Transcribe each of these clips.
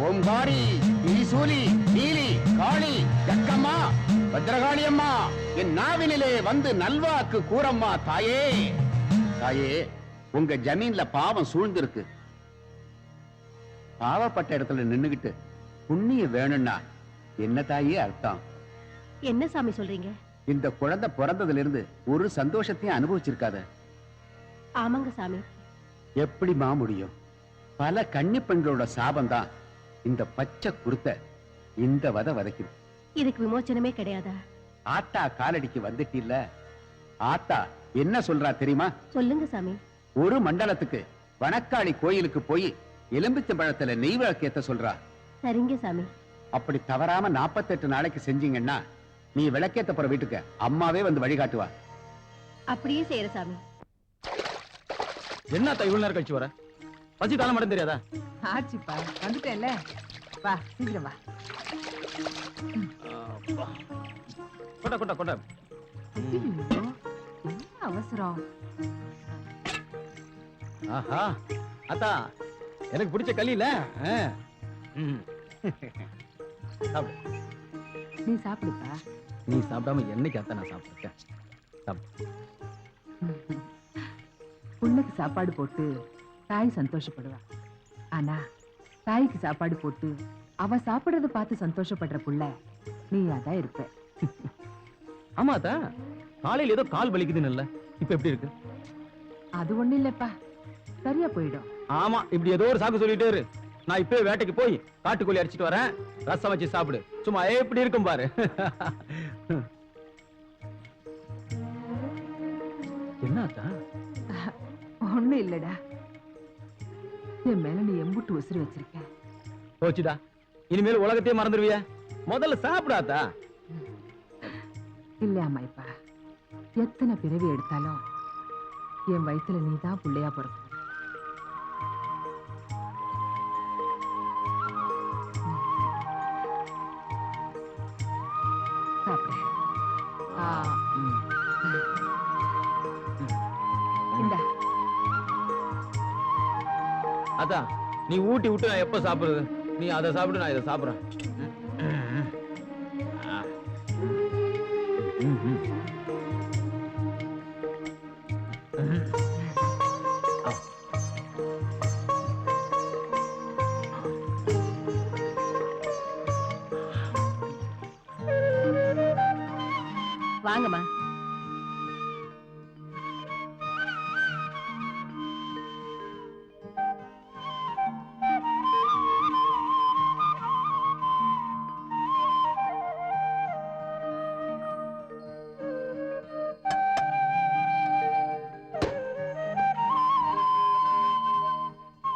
ஓம்காரி, ஈசூலி, நீலி, காளி, ஜக்கம்மா, பத்ரகாளி அம்மா, என் நாவினிலே வந்து நல்வாக்கு கூறம்மா தாயே. தாயே, உங்க ஜமீன்ல பாவம் சூழ்ந்திருக்கு. பாவப்பட்ட இடத்துல நின்னுகிட்டு புண்ணியம் வேணும்னா என்ன தாயே அர்த்தம்? என்ன சாமி சொல்றீங்க? இந்த குழந்தை பிறந்ததுல இருந்து ஒரு சந்தோஷத்தையும் அனுபவிச்சிருக்காத. ஆமாங்க சாமி. எப்படிமா முடியும்? பல கன்னி பெண்களோட சாபம் தான் இந்த பச்சை குருத்த இந்த வதைக்குது. இதுக்கு விமோச்சனமே கிடையாதா? ஆத்தா காலடிக்கு வந்துட்டில்ல. ஆத்தா என்ன சொல்றா தெரியுமா? சொல்லுங்க சாமி. ஒரு மண்டலத்துக்கு வனக்காளி கோயிலுக்கு போய் எலும்பிச்சம்பழத்துல நெய் விளக்கேத்த சொல்றா. சரிங்க சாமி. அப்படி தவறாம 48 நாளைக்கு செஞ்சீங்கன்னா நீ விளக்கேத்த போற வீட்டுக்கு அம்மாவே வந்து வழிகாட்டுவா. அப்படியே செய்யற சாமி. என்ன இவ்வளவு நேரம் கழிச்சு வர? பசி தான மட்டும் தெரியாதா? ஆச்சுப்பா, வந்துட்டேல்ல. வா, சீக்கிரம் வா. கொண்ட கொண்ட கொண்ட. என்ன அவசரம்? ஆஹா, அத்தா எனக்கு பிடிச்ச களி இல்ல. நீ சாப்பிடுப்பா. நீ சாப்பிடாம என்னைக்கு அத்தா நான் சாப்பிட்டுருக்கேன். பொண்ணுக்கு சாப்பாடு போட்டு தாய் சந்தோஷப்படுவா. ஆனா தாய்க்கு சாப்பாடு போட்டு அவ சாப்பிடுறத பார்த்து சந்தோஷப்படுற புள்ள நீ அதான் இருப்ப. ஆமா அத்தா, காலையில ஏதோ கால் வலிக்குதுன்னு இல்ல, இப்ப எப்படி இருக்கு? அது ஒண்ணு இல்லப்பா, சரியா போயிடும். ஆமா, இப்படி ஏதோ ஒரு சாக்கு சொல்லிட்டே இரு. நான் இப்பவே வேட்டைக்கு போய் காட்டுக்கோழி அடிச்சிட்டு வரேன். ரசம் வச்சு சாப்பிடு. சும்மா எப்படி இருக்கும் பாரு. என்ன அத்தா? ஒண்ணு இல்லடா, என் மேல நீ எம்புட்டு உசுறு வச்சிருக்க. போச்சுடா, இனிமேல் உலகத்தையே மறந்துடுவிய. முதல்ல சாப்பிடாதா? இல்ல அம்மாய்ப்பா, எத்தனை பிறவி எடுத்தாலும் என் வயித்துல நீதான் புள்ளையா பிறக்க. சாப்பிட. இந்தா. அதான் நீ ஊட்டி விட்டு நான் எப்ப சாப்பிடுறது? நீ அதை சாப்பிடு, நான் இதை சாப்பிடுறேன். வாங்கம்மா.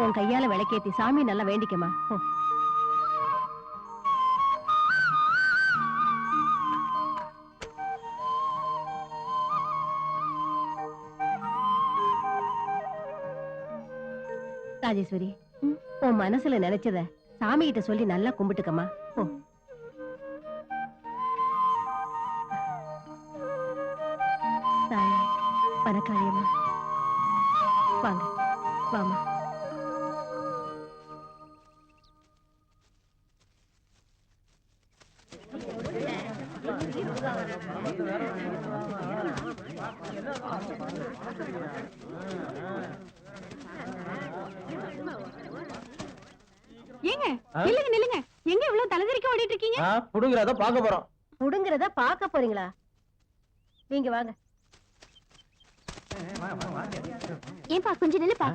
உன் கையால விளக்கேத்தி சாமி நல்லா வேண்டிக்கமா. ராஜேஸ்வரி, உன் மனசுல நினைச்சத சாமி கிட்ட சொல்லி நல்லா கும்பிட்டுக்கமா. தாயே வனக்காளியம்மா, வாங்க வாமா. ஏங்க நில்லுங்க நில்லுங்க, எங்க இவ்வளவு தலைதறிக்க ஓடிட்டு இருக்கீங்க? புடுங்கறத பாக்க போறோம். புடுங்கறத பாக்க போறீங்களா? நீங்க வாங்க. ஏன்பா கொஞ்சம் நில்லுப்பா,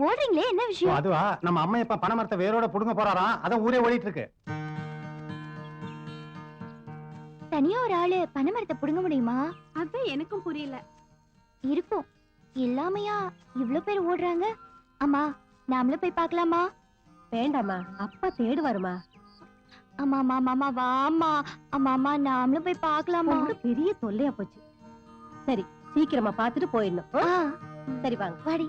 ஓடுறீங்களே, என்ன விஷயம்? அதுவா, நம்ம அம்மா இப்ப பனைமரத்தை வேரோட புடுங்க போறாராம், அதான் ஊரே ஓடிட்டு இருக்கு. தனியா ஒரு ஆளு பனைமரத்தை புடுங்க முடியுமா? அதான் எனக்கும் புரியல. இருக்கும், இல்லாமையா இவ்ளோ பேர் ஓடுறாங்க? அம்மா, நாமளும் போய் பார்க்கலாமா? வேண்டாமா, அப்பா தேடுவாருமா. அம்மா அம்மா மாமா வாமா. அம்மா அம்மா, நாமளும் போய் பார்க்கலாமா? பெரிய தொல்லையா போச்சு. சரி, சீக்கிரமா பாத்துட்டு போயிடணும். சரி வாங்க. வாடி.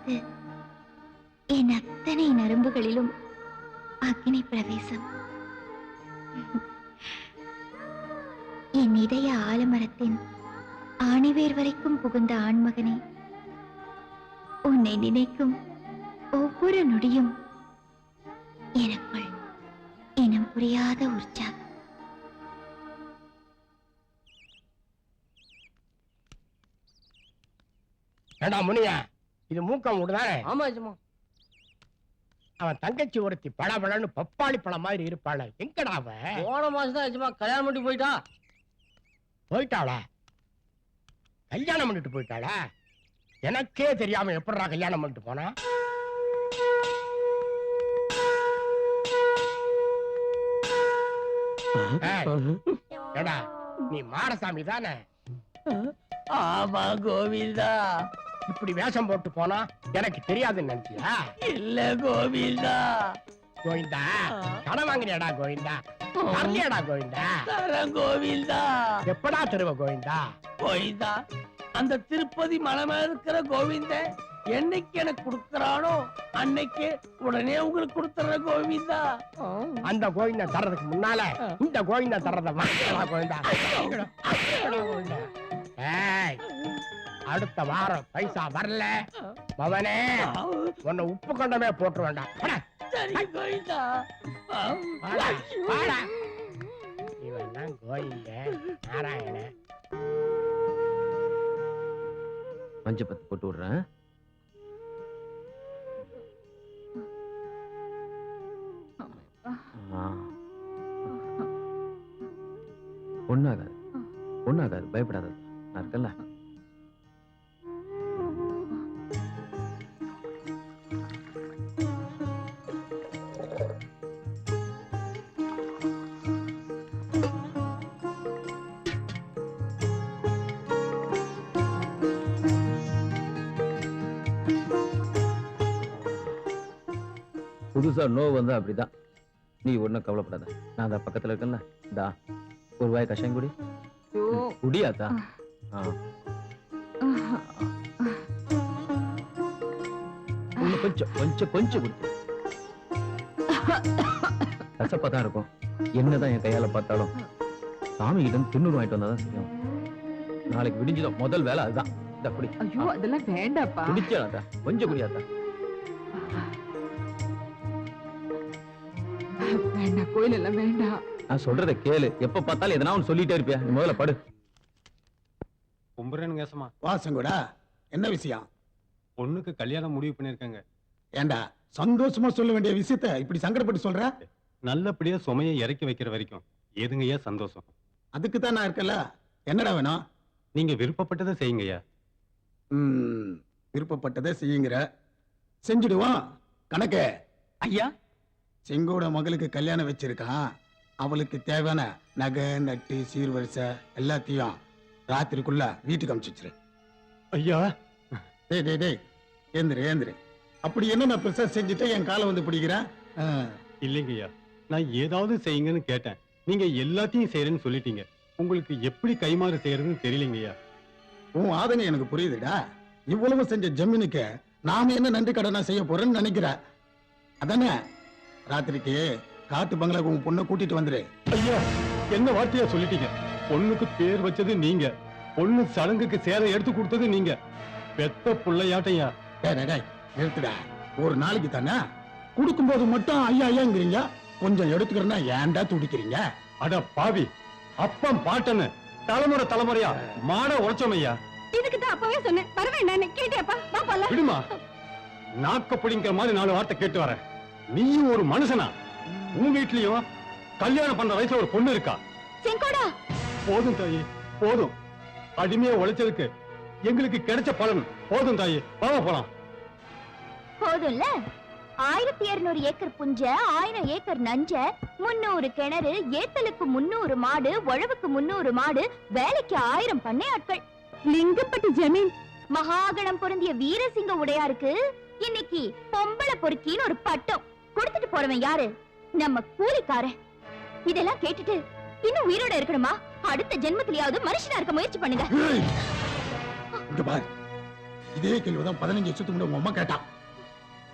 பார்த்து என் அத்தனை நரம்புகளிலும் அக்னி பிரவேசம். என் இதய ஆலமரத்தின் ஆணிவேர் வரைக்கும் புகுந்த ஆண்மகனே, உன்னை நினைக்கும் ஒவ்வொரு நொடியும் எனக்குள் இனம் புரியாத உற்சாகம். ஏடா முனியா, இது மூக்கம் விடுதானே? ஆமா ஜமா. அவன் தங்கச்சி ஒருத்தி பளபளன்னு பப்பாளி பழம் மாதிரி இருப்பாள, எங்கடா அவ? போன மாசம் தான் ஜமா கல்யாணம் பண்ணி போயிட்டா. போயிட்டாளா? கல்யாணம் பண்ணிட்டு போயிட்டாளா? எனக்கே தெரியாம எப்படா கல்யாணம் பண்ணிட்டு போனா? ஏடா நீ மாடசாமி தானே? ஆமா கோவிந்தா. இப்படி வேஷம் போட்டு போனா எனக்கு தெரியாதுன்னு நினைச்சியா? இல்ல கோவிந்தா. கோவிந்தா, கடன் வாங்கினியாடா கோவிந்தா? தரலையாடா கோவிந்தா? தரேன் கோவிந்தா. எப்படா தருவ கோவிந்தா? கோவிந்தா, அந்த திருப்பதி மலை மேல இருக்கிற கோவிந்த என்னைக்கு எனக்கு கொடுக்கறானோ அன்னைக்கு உடனே உங்களுக்கு கொடுத்துற கோவிந்தா. அந்த கோவிந்தா தர்றதுக்கு முன்னால இந்த கோவிந்தா தர்றத வாங்கிடா கோவிந்தா. கோவிந்தா, ஏய், அடுத்த வாரம் பைசா வரல மவனே, உன்னை உப்பு கொண்டமே போட்டு வேண்டாம். சரி கோவிந்தா. இவன் தான் கோவிந்த நாராயண. மஞ்ச பத்து போட்டு விடுறேன். ஒண்ணாகாது, ஒண்ணாகாது, பயப்படாத, நான் இருக்கல. புதுசா நோவு வந்தா அப்படிதான். நீ ஒண்ணும் கவலைப்படாத, நான் அந்த பக்கத்துல இருக்கேன்ல. இந்தா ஒரு வாய் கஷாயம் குடி. குடியாத்தா? கொஞ்சம் கொஞ்சம் கொஞ்சம் குடி. கசப்பா தான் இருக்கும். என்னதான் என் கையால பார்த்தாலும் சாமி கிட்ட இருந்து திண்ணூறு வாங்கிட்டு வந்தாதான் செய்யும். நாளைக்கு விடிஞ்சிடும், முதல் வேலை அதுதான். இந்த குடி. ஐயோ அதெல்லாம் வேண்டாப்பா. குடிச்சாத்தா, கொஞ்சம் குடியாத்தா. வேண்டாம், கோயில் எல்லாம் வேண்டாம். நான் சொல்றத கேளு, எப்ப பார்த்தாலும் எதனா ஒன்று சொல்லிட்டே இருப்பியா? நீ முதல்ல படு. கும்புறேன்னு கேசமா. வாசங்கூடா, என்ன விஷயம்? பொண்ணுக்கு கல்யாணம் முடிவு பண்ணிருக்காங்க. ஏண்டா சந்தோஷமா சொல்ல வேண்டிய விஷயத்த இப்படி சங்கடப்பட்டு சொல்ற? நல்லபடியா சுமையை இறக்கி வைக்கிற வரைக்கும் ஏதுங்கய்யா சந்தோஷம். அதுக்கு தான் நான் இருக்கல. என்னடா வேணும்? நீங்க விருப்பப்பட்டதை செய்யுங்கய்யா. விருப்பப்பட்டதை செய்யுங்கிற, செஞ்சுடுவோம். கணக்கு ஐயா, செங்கோட மகளுக்கு கல்யாணம் வச்சிருக்கான். அவளுக்கு தேவையான நகை நட்டு சீர்வரிசை எல்லாத்தையும் ராத்திரிக்குள்ள வீட்டுக்கு அனுப்பிச்சிரு. ஐயா, டேய் டேய் டேய், ஏந்திரு ஏந்திரு. அப்படி என்ன நான் பெருசா செஞ்சுட்டு என் காலை வந்து பிடிக்கிறேன்? இல்லைங்கய்யா, நான் ஏதாவது செய்யுங்கன்னு கேட்டேன். நீங்க எல்லாத்தையும் செய்யறேன்னு சொல்லிட்டீங்க. உங்களுக்கு எப்படி கைமாறு செய்யறதுன்னு தெரியலங்கய்யா. உன் ஆதங்கம் எனக்கு புரியுதுடா. இவ்வளவு செஞ்ச ஜமீனுக்கு நாம என்ன நன்றி கடனா செய்ய போறேன்னு நினைக்கிற அதானே? ராத்திரிக்கு காட்டு பங்களாக்கு உன் பொண்ணை கூட்டிட்டு வந்துரு. ஐயா, என்ன வார்த்தையா சொல்லிட்டீங்க? பொண்ணுக்கு பேர் வச்சது நீங்க, பொண்ணு சடங்குக்கு சேலை எடுத்து கொடுத்தது நீங்க. பெத்த புள்ளையாட்டையா. நிறுத்துடா. ஒரு நாளைக்கு தானே கொடுக்கும்போது மட்டும் ஐயா ஐயாங்கிறீங்க, கொஞ்சம் எடுத்துக்கிறேன்னா ஏன்டா துடிக்கிறீங்க? அட பாவி, அப்பம் பாட்டன்னு தலைமுறை தலைமுறையா மாட உழைச்சோமையா. இதுக்கு தான் அப்பவே சொன்னேன், வரவேண்டான்னு கேட்டியாப்பா? வா போலாம். விடுமா, நாக்க பிடிங்கிற மாதிரி 4 வார்த்தை கேட்டு வரேன். நீயும் ஒரு மனுஷனா? உன் வீட்லயும் கல்யாணம் பண்ற வயசுல ஒரு பொண்ணு இருக்கா? செங்கோடா, போதும் தாயி, போதும். அடிமையா உழைச்சதுக்கு எங்களுக்கு கிடைச்ச பலன் போதும் தாயி. வாங்க போலாம். போதும்ல. 1200 ஏக்கர் புஞ்ச, 1000 ஏக்கர் நஞ்ச, 300 கிணறு, ஏத்தலுக்கு 300 மாடு, உழவுக்கு 300 மாடு, வேலைக்கு 1000 பண்ணை ஆட்கள். லிங்கப்பட்டி ஜமீன். மகாகணம் பொருந்திய வீரசிங்க உடையாருக்கு இன்னைக்கு பொம்பளை பொறுக்கின்னு ஒரு பட்டம் கொடுத்துட்டு போறவன் யாரு? நம்ம கூலிக்காரன். இதெல்லாம் கேட்டுட்டு இன்னும் உயிரோட இருக்கணுமா? அடுத்த ஜென்மத்திலேயாவது மனுஷனா இருக்க முயற்சி பண்ணுங்க. இங்க பாரு, இதே கேள்விதான் 15 வருஷத்துக்கு முன்னாடி உங்க அம்மா கேட்டா.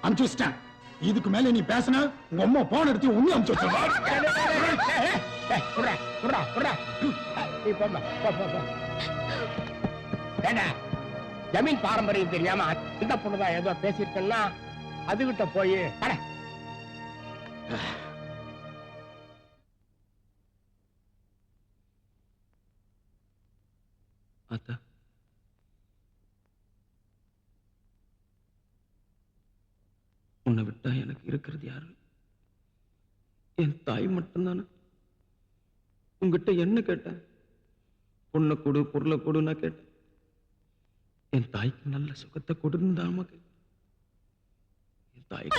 அனுப்பிச்சு வச்சிட்டேன். இதுக்கு மேல நீ பேசினா உங்க அம்மா போன் எடுத்து உன்னை அனுப்பிச்சு வச்சிருக்கேன். ஜமீன் பாரம்பரியம் தெரியாம இந்த பொண்ணுதான் ஏதோ பேசிருக்கேன்னா அதுகிட்ட போய் அத்தா, உன்னை விட்டா எனக்கு இருக்கிறது யாரு? என் தாய் மட்டும்தானே. உங்ககிட்ட என்ன கேட்டேன்? பொண்ணை கொடு, பொருளை கொடு நான் கேட்டேன். என் தாய்க்கு நல்ல சுகத்தை கொடுன்னு தாமா கேட்டேன். என் தாய்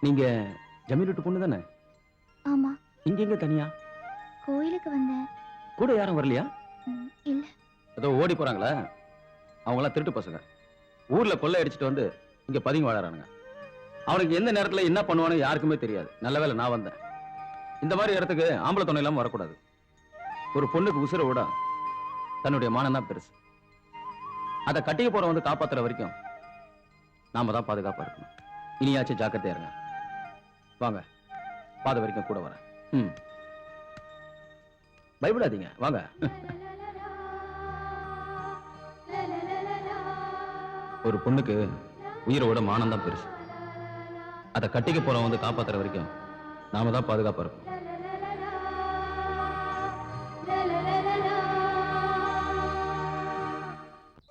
நீங்க ஜமீன் வீட்டு பொண்ணு தானே? ஆமா, இங்க எங்க தனியா? கோயிலுக்கு வந்தேன். கூட யாரும் வரலையா? இல்ல. ஏதோ ஓடி போறாங்களா? அவங்க எல்லாம் திருட்டு பசங்க. ஊர்ல கொள்ளை அடிச்சிட்டு வந்து இங்க பதுங்கி வாழறானுங்க. அவனுக்கு எந்த நேரத்துல என்ன பண்ணுவானு யாருக்குமே தெரியாது. நல்ல வேளை நான் வந்தேன். இந்த மாதிரி இடத்துக்கு ஆம்பளை துணை இல்லாம வரக்கூடாது. ஒரு பொண்ணுக்கு உசுரை விட தன்னுடைய மானம் தான் பெருசு. அதை கட்டிக்க போற வந்து காப்பாத்துற வரைக்கும் நாம தான் பாதுகாப்பா இருக்கணும். இனியாச்சும் ஜாக்கிரதையா இருங்க. வாங்க, பாத வரைக்கும் கூட வரேன். பயப்படாதீங்க, வாங்க. ஒரு பொண்ணுக்கு உயிரோட மானம் தான் பெருசு. அதை கட்டிக்க போறவன் வந்து காப்பாத்துற வரைக்கும் நாம தான் பாதுகாப்பா இருக்கணும்.